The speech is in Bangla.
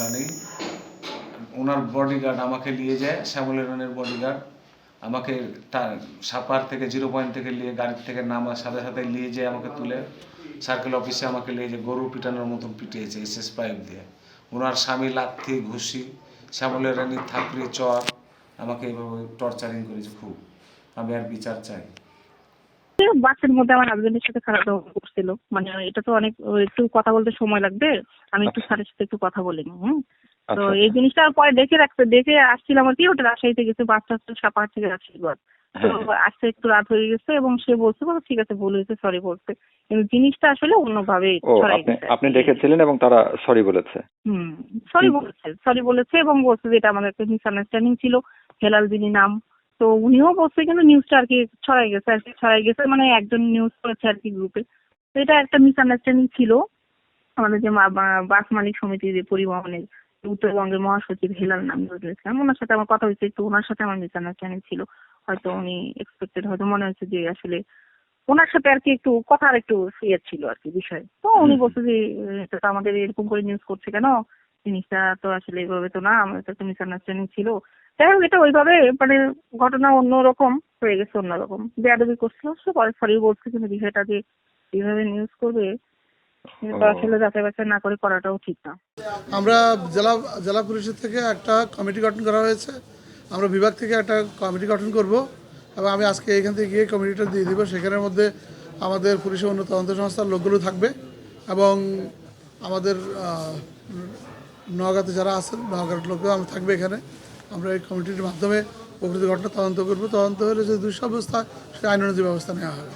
রানী, ওনার বডিগার্ড আমাকে নিয়ে যায়, শ্যামলী রানীর বডিগার্ড আমাকে তার সাপার থেকে 0 পয়েন্ট থেকে নিয়ে গাড়ির থেকে নামার সাথে সাথে নিয়ে যেয়ে আমাকে তুলে সার্কেল অফিসে আমাকে নিয়ে যে গরু পিটানোর মতন পিটিয়েছে SS পাইপ দিয়ে। ওনার স্বামী লাথি ঘুষি, শ্যামলী রানীর থাপড়ি চর আমাকে এইভাবে টর্চারিং করেছে খুব। আমি আর বিচার চাই। বাসের মধ্যে আমার হাজবেন্ডের সাথে খারাপ ব্যবহার করছিল, মানে এটা তো অনেক একটু কথা বলতে সময় লাগবে, আমি একটু স্যারের সাথে একটু কথা বলিনি। তো এই জিনিসটা পরে দেখে আসছিলাম আর কি, ওটা রাজশাহীতে গেছে, বাসটা সাপাহার থেকে রাজশাহী বাস। তো আসতে একটু রাত হয়ে গেছে এবং সে বলছে ঠিক আছে ভুল হয়েছে, সরি বলতে, কিন্তু জিনিসটা আসলে অন্যভাবে ছড়াই গেছে। আপনি দেখেছিলেন এবং তারা সরি বলেছে? সরি বলেছে এবং বলছে যে এটা আমাদের একটা মিসআন্ডারস্ট্যান্ডিং ছিল, হেলাল যিনি নাম। তো উনিও বলছে কিন্তু নিউজটা আর কি ছড়াই গেছে মানে একজন নিউজ করেছে আর কি গ্রুপে। তো এটা একটা মিসআন্ডারস্ট্যান্ডিং ছিল। আমাদের যে বাস মালিক সমিতির যে পরিবহনের উত্তরবঙ্গের মহাসচিব হেলাল নাম নজরুল ইসলাম, ওনার সাথে আমার কথা হয়েছে, একটু ওনার সাথে আমার মিসআন্ডারস্ট্যান্ডিং ছিল। হয়তো উনি এক্সপেক্টেড, হয়তো মনে হয়েছে যে আসলে ওনার সাথে আর কি একটু কথার একটু ছিল আর কি বিষয়। তো উনি বলছে যে এটা তো আমাদের এরকম করে নিউজ করছে কেন, জিনিসটা তো আসলে এইভাবে তো না, আমাদের তো একটা মিসআন্ডারস্ট্যান্ডিং ছিল। যাই হোক, এটা ওইভাবে মানে ঘটনা অন্যরকম হয়ে গেছে, অন্যরকম বেয়াদবি করছিল, সে পরে সরি বলছে, কিন্তু বিষয়টা যে এইভাবে নিউজ করবে এটা আসলে যাচাই বাছাই না করে করাটাও ঠিক না। আমরা জেলা পুলিশের থেকে একটা কমিটি গঠন করা হয়েছে, আমরা বিভাগ থেকে একটা কমিটি গঠন করব এবং আমি আজকে এখান থেকে গিয়ে কমিটিটা দিয়ে দিব। সেখানের মধ্যে আমাদের পুলিশের অন্য তদন্ত সংস্থার লোকগুলো থাকবে এবং আমাদের নওগাঁতে যারা আছেন নওগাঁর লোকগুলো আমরা থাকবে এখানে। আমরা এই কমিটির মাধ্যমে প্রকৃত ঘটনা তদন্ত করব, তদন্ত হলে যে দোষী অবস্থা সে আইনানুগ ব্যবস্থা নেওয়া হবে।